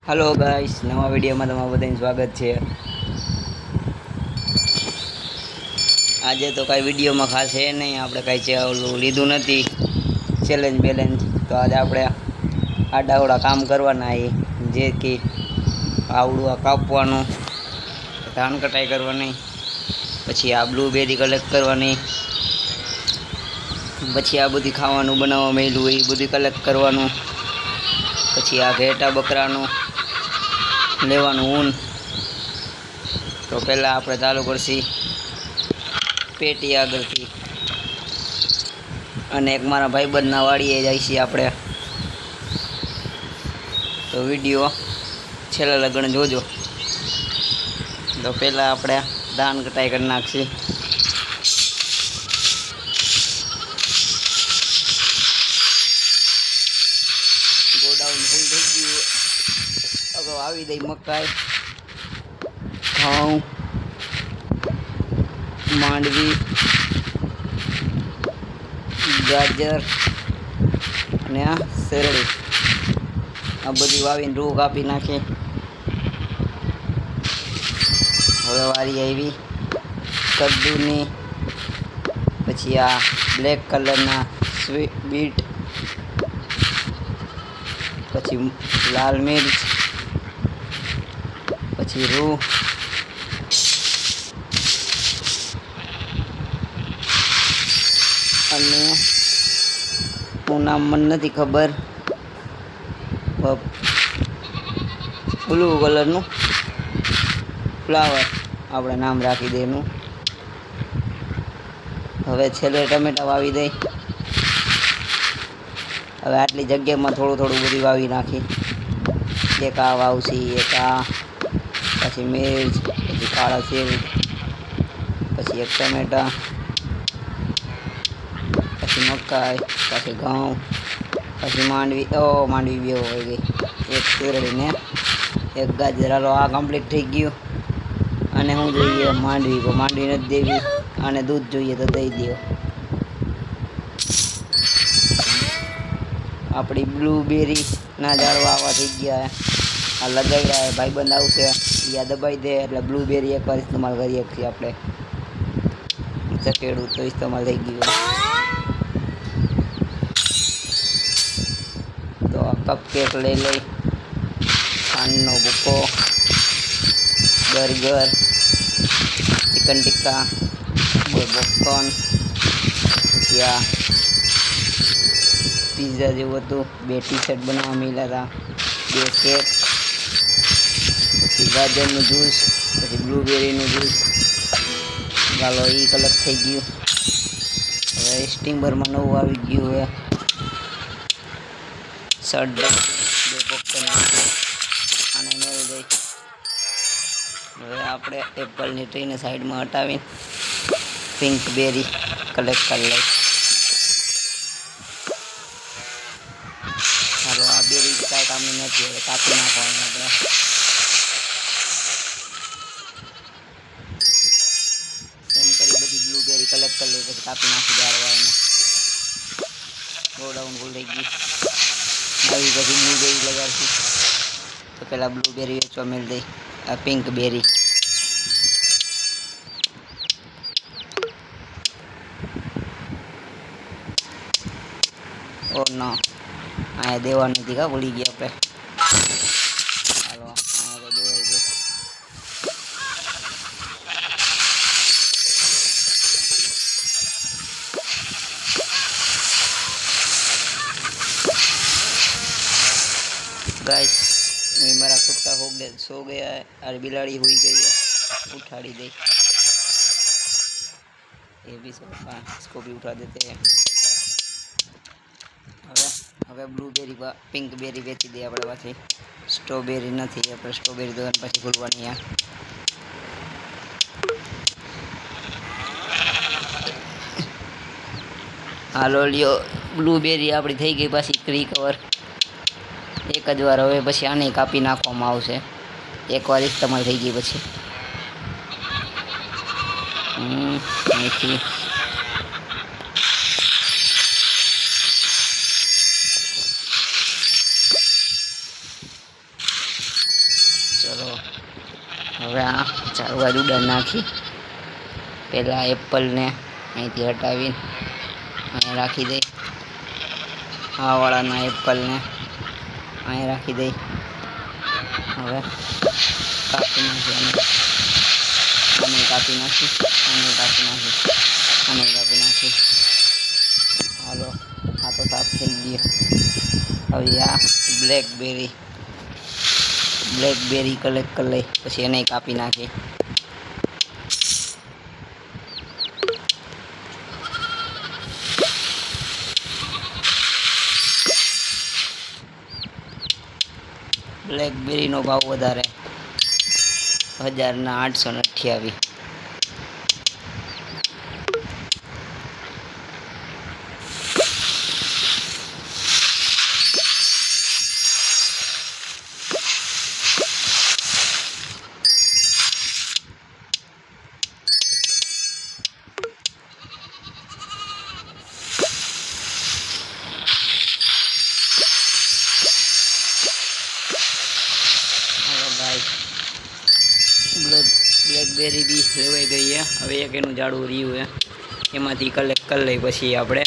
Hello guys, नवा video में तमारा बधाने स्वागत है। आज तो कई विडियो में खास है नहीं, आपणे कई लीधु नहीं चेलेंज बेलेंज। तो आज आपणे आडावड़ा काम करवाना है, जे कि आवड़ू आ कापवानुं, धान कटाई करवानी, पछी आ ब्लूबेरी कलेक्ट करवानी, पछी आ बधी खावानुं बनाववा मळ्युं ए बधी कलेक्ट करवानुं, पछी आ घेटा बकरानुं लेवानुं ऊन। तो पहला आपणे चालू करशी पेटी आगळथी अने एक मारा भाईबंधना वाड़ीए जाईशी आपणे। तो विडियो छेल्ला लगन जोजो। तो पहला आपणे धान कटाई करी नाखशी। गोडाउन फूल थई गयुं। હવે આવી દઈ મકાઈ, ઘઉં, માંડવી, ગાજર અને આ શેરડી, આ બધી વાવીને રૂ કાપી નાખી। હવે વારી આવી કદ્દુની, પછી આ બ્લેક કલરના બીટ, પછી લાલ મિર્ચ, પછી રૂ, અને હું નામ મને નથી ખબર, બ્લુ કલરનું ફ્લાવર આપણે નામ રાખી દે એનું। હવે છેલ્લે ટમેટા વાવી દઈ। હવે આટલી જગ્યામાં થોડું થોડું બધી વાવી નાખી। એક આ વાવશી, એક આ, પછી મિર્ચ, પછી કાળા સેવ, પછી એક ટમેટા, પછી મકાઈ, પછી ઘઉં, પછી માંડવી। માંડવી બે હોય ગઈ, એક શેરડી ને એક ગાજર। હાલો આ કમ્પ્લીટ થઈ ગયું। અને શું જોઈએ? માંડવી। પણ માંડવી નથી દેવી, અને દૂધ જોઈએ તો દઈ દો। આપણી બ્લૂબેરી ના ઝાડવા આવા થઈ ગયા। આ લગાવ્યા, ભાઈબંધ આવશે આ દબાઈ દે એટલે બ્લૂબેરી એકવાર ઇસ્તેમાલ કરીએ છીએ આપણે। ચકેડું તો ઇસ્તેમાલ થઈ ગયું। તો આ કપકેક લઈ લઈ, ખાંડનો ભૂકો, બર્ગર, ચિકન ટિક્કા, પોપકોર્ન, પછી આ પિઝા જેવું હતું, 2 ટી-શર્ટ બનાવવા મળ્યા હતા, 2 કેક, પછી ગાજરનું જ્યુસ, પછી બ્લૂબેરીનું જ્યુસ। ચાલો એ કલેક્ટ થઈ ગયું। હવે સ્ટીમરમાં નવું આવી ગયું હવે શર્ટ 2 પોપકોર્ન આને મેળ દઈ। હવે આપણે એપલની ટ્રીને સાઈડમાં હટાવીને પિંક બેરી કલેક્ટ કરી લઈ। હાલો આ બેરી કાંઈ કામની નથી, હવે કાપી નાખવાની આપણે। એમ કરી બધી બ્લૂબેરી કલેક્ટ કરી લઈ, પછી કાપી નાખી ઝાડવાને। ગોડાઉન ફૂલ થઈ ગયું। આવી પછી બ્લૂબેરી લગાડશું। તો પહેલાં બ્લૂબેરી વેચવા મેળ દઈ, આ પિંક બેરી। ઓ ના, અહીંયા દેવાની હતી કા, ભૂલી ગયા આપણે। હાલો અહીંયા તો દેવાઈ ગઈ। गाइस मेरा कुत्ता सो गया है और बिलाड़ी हुई गई है, उठाड़ी दे। ये भी सोफा, इसको भी उठा देते हैं। હવે બ્લૂબેરી પિંક બેરી વેચી દઈએ આપણે પાછી। સ્ટ્રોબેરી નથી, આપણે સ્ટ્રોબેરી દોવાની પછી ખોલવાની। હાલો લ્યો, બ્લૂબેરી આપણી થઈ ગઈ પાછી રિકવર એક જ વાર। હવે પછી આને કાપી નાખવામાં આવશે એકવાર ઇસ્તેમાલ થઈ ગઈ પછી। અહીંથી ચલો હવે આ ઝાડવા ઉડાડ નાખી. પહેલાં એપલને અહીંથી હટાવીને અહીં રાખી દઈ. આ વાળાના એપલને અહીં રાખી દઈ. હવે કાપી નાખી આને કાપી નાખી, આને કાપી નાખી, આને કાપી નાખી. હાલો આ તો સાફ થઈ ગયો. હવે આ બ્લેકબેરી કલેક્ટ કરી લઈ, પછી એને કાપી નાખી. બ્લેકબેરીનો ભાવ વધારે 1828. બ્લેકબેરી બી લેવાઈ ગઈ છે. હવે એક એનું ઝાડવું રહ્યું છે, એમાંથી કલેક્ટ કરી લઈ, પછી આપણે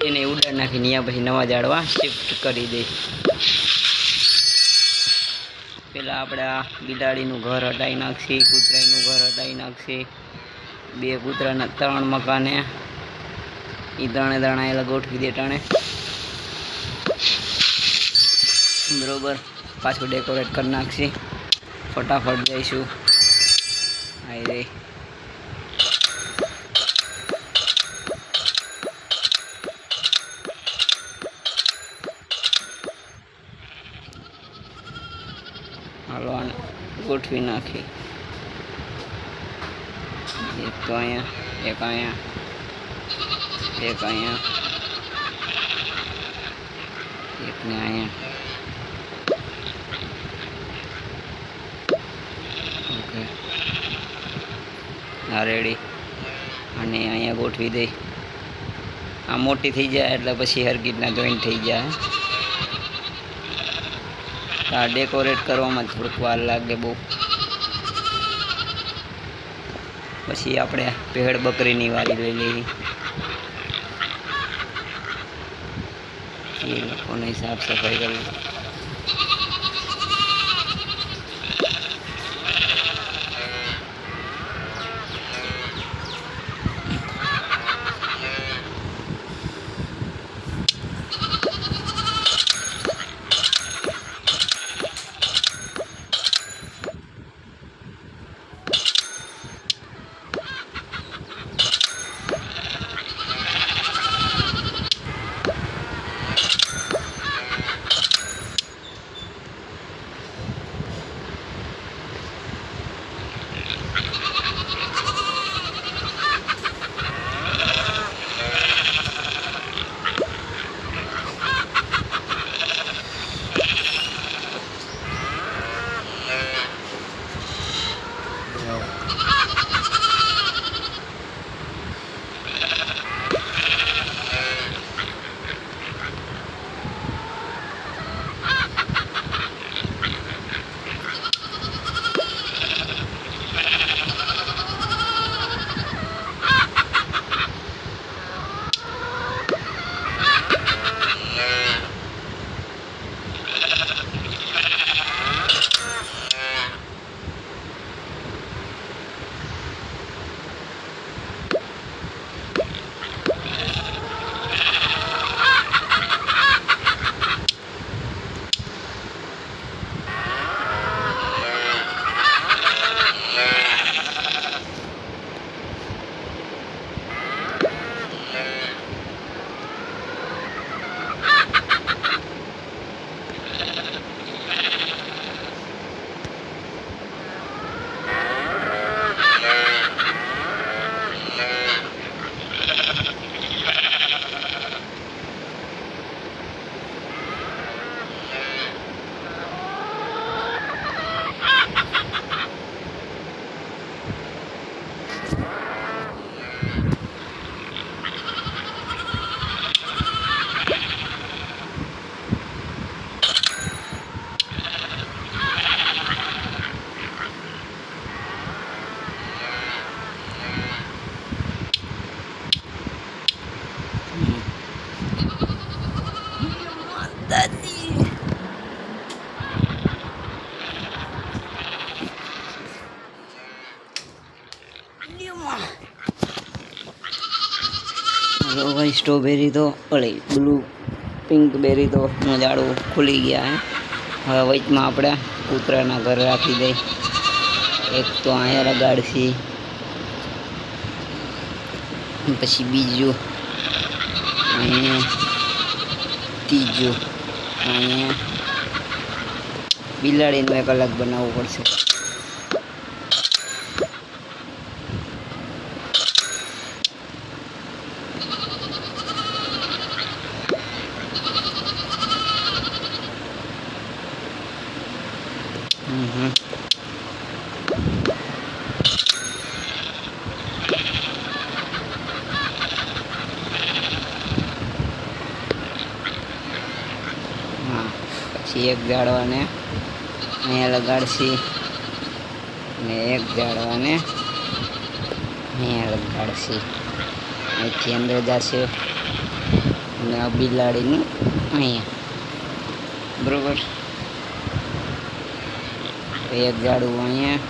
એને ઉડાડ નાખીને ત્યાં પછી નવા ઝાડવા શિફ્ટ કરી દઈ. પહેલાં આપણે આ બિલાડીનું ઘર હટાવી નાખશી, કૂતરાનું ઘર હટાવી નાખશી. 2 કૂતરાના 3 મકાને એ ત્રણે એલા ગોઠવી દે ટાણે બરોબર. પાછું ડેકોરેટ કરી નાખશી. ફટાફટ જઈશું. આવી રહી હાલો આને ગોઠવી નાખી. એક તો અહીંયા, એક અહીંયા, એક અહીંયા, એકને અહીંયા. ઓકે હા રેડી. અને અહીંયા ગોઠવી દઈ. આ મોટી થઈ જાય એટલે પછી હરગીતના જોઈન્ટ થઈ જાય. આ ડેકોરેટ કરવામાં થોડીક વાર લાગે બહુ. પછી આપણે ભેળ બકરીની વારી લઈ લઈએ. એ લોકોની સાફ સફાઈ કરવી. સ્ટ્રોબેરી તો બ્લુ પિંક બેરી તો ઝાડું ખુલી ગયા હે. હવે વચમાં આપણે કૂતરાના ઘર રાખી દઈ. એક તો અહીંયા લગાડશી, પછી બીજું અહીંયા, ત્રીજું અહીંયા. બિલાડીનું એક અલગ બનાવવું પડશે. હા, પછી એક ઝાડવાને અહીંયા લગાડશી ને એક ઝાડવાને અહીંયા લગાડશી. અહીંથી અંદર જશે અને આ બિલાડીનું અહીંયા, બરોબર. એક ઝાડવું અહીંયા,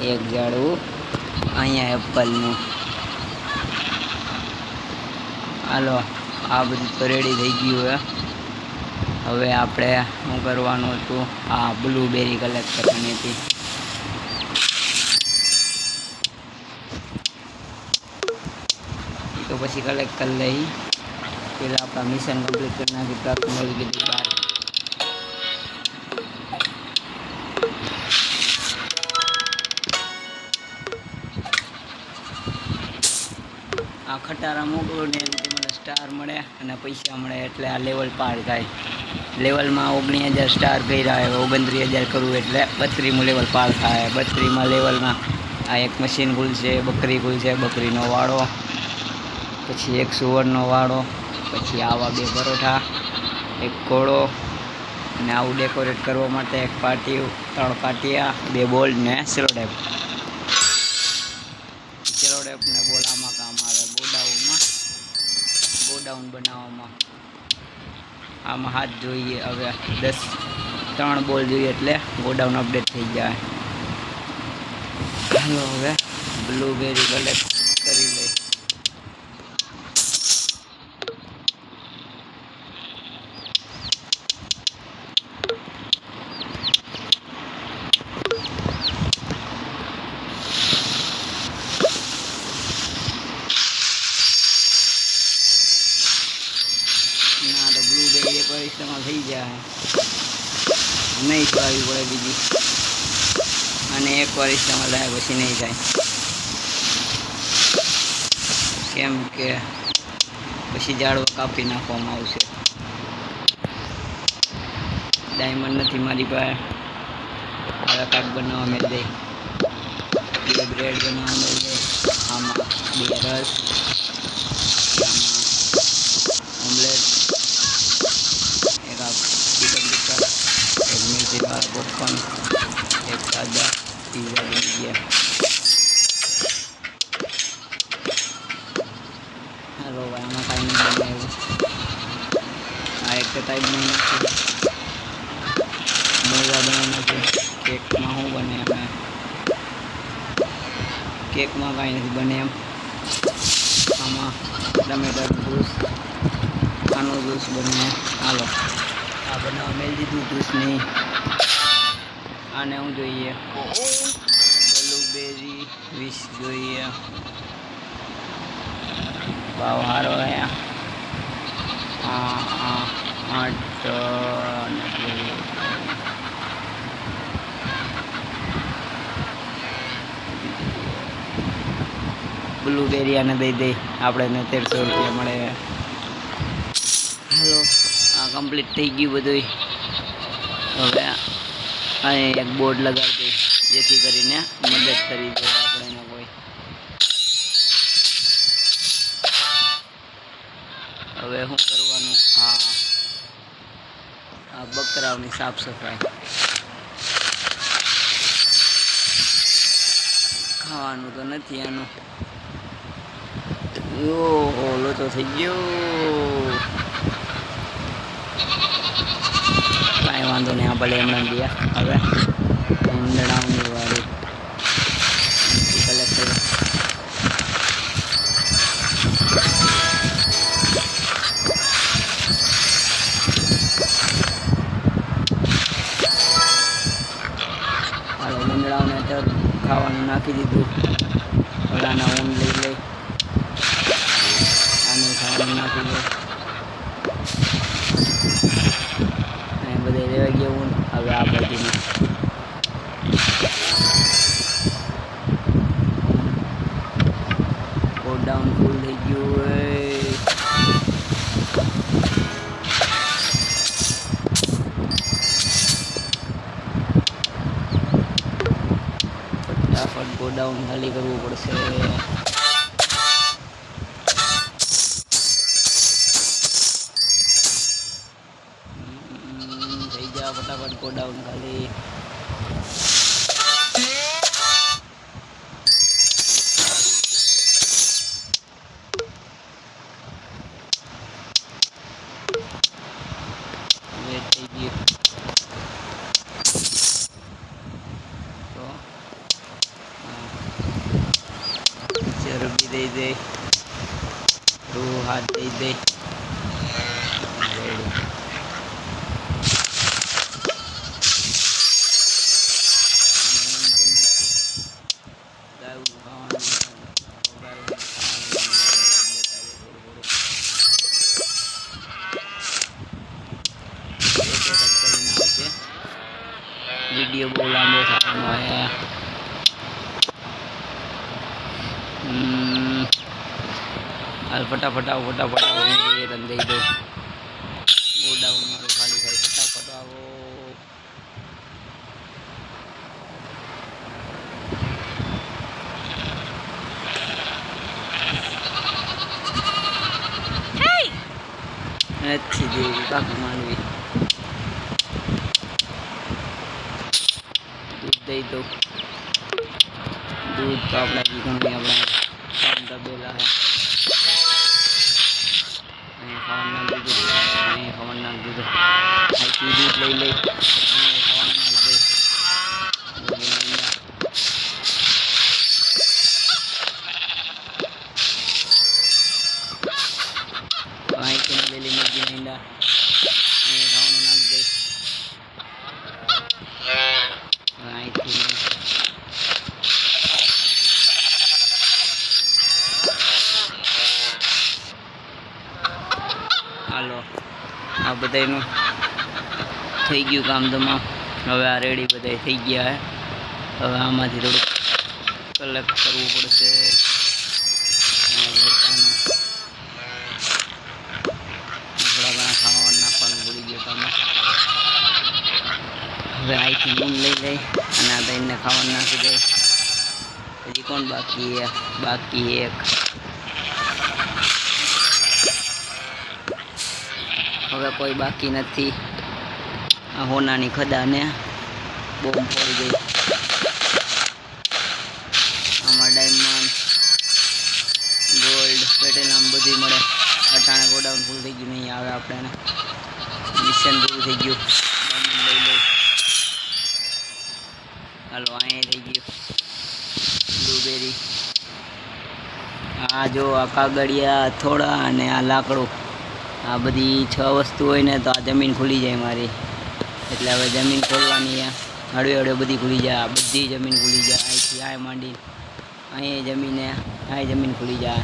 એક ઝાડવું અહીંયા એપલનું. હાલો, આ બધું તો રેડી થઈ ગયું હે. હવે આપણે શું કરવાનું હતું, આ બ્લુબેરી કલેક્ટ કરવાની હતી. તો પછી કલેક્ટ કરી લઈ. પેલા આપણા મિશન કમ્પ્લીટ કરી નાખી. પ્રાપ્ત મળી ગયું બહાર. આ ખટારા મોકલો ને એનાથી મને સ્ટાર મળે અને પૈસા મળે, એટલે આ લેવલ પાર થાય. લેવલમાં 19,000 સ્ટાર કર્યા હોય, 29,000 કરવું એટલે 32મું લેવલ પાર થાય. 32મા લેવલમાં આ એક મશીન ખુલશે, બકરી ખુલશે, બકરીનો વાળો, પછી એક સુવરનો વાળો, પછી આવા 2 પરોઠા, એક ઘોડો, અને આવું ડેકોરેટ કરવા માટે એક પાટિયું, 3 પાટિયા, 2 બોલ ને સેલોટેપ. સેલોટેપ ને બોલ આમાં કામ આવે ગોડાઉન બનાવવામાં. આમાં હાથ જોઈએ. હવે 3 બોલ જોઈએ એટલે ગોડાઉન અપડેટ થઈ જાય. ચાલો હવે બ્લુબેરી કલેક્ટ કરી લઈ. ના તો બ્લુબેરી એક વાર ઇસ્તેમાલ થઈ જાય, નહીં ખવાવી પડે બીજી, અને એકવાર ઇસ્તેમાલ થાય પછી નહીં થાય. કેમ કે પછી ઝાડવા કાપી નાખવામાં આવશે. ડાયમંડ નથી મારી પાસે. હવે કાંઈક બનાવવા મેળ દે. 2 બ્રેડ બનાવવા મેળ દે. આમાં 2 રસ, ઓમલેટ, એક ચિકન ટિક્કા, એક મિર્ચીવાળા પોપકોર્ન, એક સાદા પીઝા બની ગયા. હાલો ભાઈ, આમાં કાંઈ નહીં બનાવ્યું. આ એક ટાઈપ નહીં નાખ્યું. મોજા બનાવી નાખ્યું. કેકમાં શું બને? અમે કેકમાં કાંઈ નથી બને એમ. આમાં ટમેટાનું જ્યુસ, આનો જ્યુસ બને. હાલો, આ બનાવવા મેળ દીધું જ્યુસની. આને શું જોઈએ? બ્લુબેરી 20 જોઈએ. ભાવ સારો અહીંયા 8 બ્લુબેરી આને દઈ દઈ. આપણે 1300 રૂપિયા મળે. હાલો, આ કમ્પ્લીટ થઈ ગયું બધું. હવે અહીં એક બોર્ડ લગાડી દઈ, જેથી કરીને મદદ કરી દે આપણે કોઈ. હવે શું કરવાનું? આ બકરાઓની સાફ સફાઈ. ખાવાનું તો નથી આનું. લોચો થઈ ગયો. કાંઈ વાંધો નહીં, આ ભલે હમણાં ગયા. હવે ઊંડણાની વાળી કલેક્ટ કરી. નાખી દીધું. ઓલાના ઊન લઈ લઈ આને ખાવાનું નાખી દે. અને બધે રહેવા ગયા ઊન. હવે આ બાજુનું ગોડાઉન ફૂલ થઈ ગયું હોય. ફટાફટ ગોડાઉન ખાલી કરવું પડશે. થઈ જા ફટાફટ ગોડાઉન ખાલી. થઈ ગયું તો રૂપી દઈ દે. તું હાથ દઈ દે. વિડીયો બહુ લાંબો થવાનો હોય. હાલ ફટાફટ આવો, ફટાફટ આવો. રન દઈ દો. ગોડાઉન મારું ખાલી થાય. ફટાફટ આવો. નથી દેવી કાકુ માંડવી. દૂધ દઈ દો. દૂધ તો આપણા ઘણું આપણા કામ તબેલા હે. ખાવાનું નાખ દીધું. ખાવાનું નાખ દીધું. આખી દૂધ લઈ લઈ ખાવાનું નાખ દે. અહીંથી લઈ મૂકી ઈંડા ખાવાનું નાખ દે. અહીંથી હાલો આ બધાનું થઈ ગયું કામ તમામ. હવે આ રેડી બધા થઈ ગયા હે. હવે આમાંથી થોડુંક કલેક્ટ કરવું પડશે. થોડા ઘણા ખાવાનું નાખવાનું ભૂલી ગયો તમે. હવે અહીંથી ઊન લઈ લઈ અને આ દહીંને ખાવાનું નાખી દે. હજી કોણ બાકી એક. હવે કોઈ બાકી નથી. આ હોનાની ખદાને બોમ્બ પડી ગઈ. આમાં ડાયમંડ ગોલ્ડ પેટેલામ બધું મળે. અટાણે ગોડાઉન ફૂલ થઈ ગયું. નહીં આવે આપણે મિશન પૂરું થઈ ગયું. ડાયમંડ લઈ લો. હાલો અહીંયા થઈ ગયું બ્લુબેરી. આ જો આ કાગળિયા થોડા અને આ લાકડું. આ બધી 6 વસ્તુ હોય ને તો આ જમીન ખુલી જાય મારી. એટલે હવે જમીન ખોલવાની હળવે હળવે બધી ખુલી જાય. બધી જમીન ખુલી જાય. અહીંથી આ માંડી અહીં જમીને આ જમીન ખુલી જાય.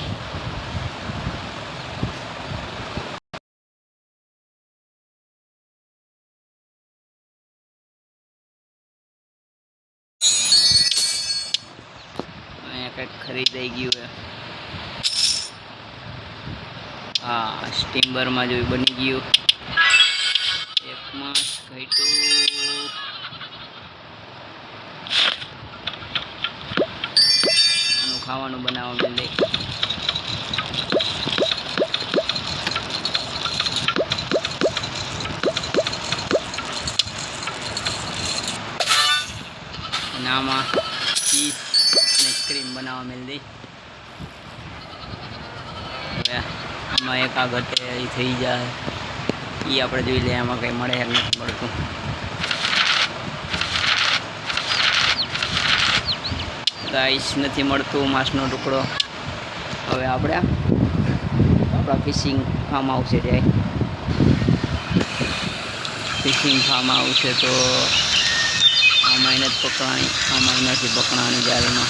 અહીંયા કંઈક ખરીદાઈ ગયું હે. હા સ્ટીમ્બરમાં જોઈ બની ગયું. એક માસ ઘટ્યું. આનું ખાવાનું બનાવવા મળે. અને આમાં ચીઝ અને ક્રીમ બનાવવા મળે. હવે આમાં એક આ ઘટે એ થઈ જાય. એ આપણે જોઈ લઈએ આમાં કંઈ મળે નથી મળતું. ગાઈસ નથી મળતું માંસનો ટુકડો. હવે આપણે આપણા ફિશિંગ ફાર્મ હાઉસે જાય. ફિશિંગ ફાર્મ હાઉસે તો આમાં નથી પકડાણી. આમાં નથી પકડાણી જાલમાં.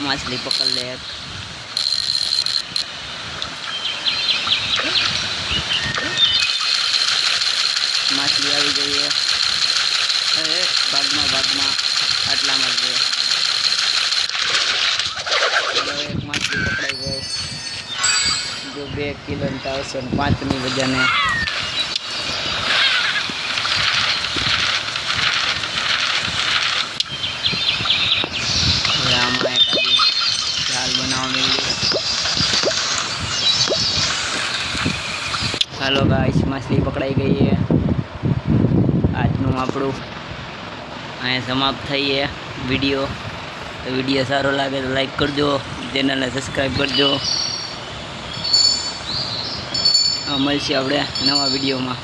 माछली पकड़ ले एक माछली आई गई है। अरे भागमा आटला में एक माछली पकड़ाई गई जो 2 किलो 305 वजन है। झाल बनावा मिली। हेलो गाइस, मछली पकड़ाई गई है। આજનું આપણું અહીંયા સમાપ્ત થઈ છે વિડીયો। તો વિડીયો સારો લાગે તો લાઈક કરજો, ચેનલને સબસ્ક્રાઈબ કરજો। મળશે આપણે નવા વિડીયોમાં।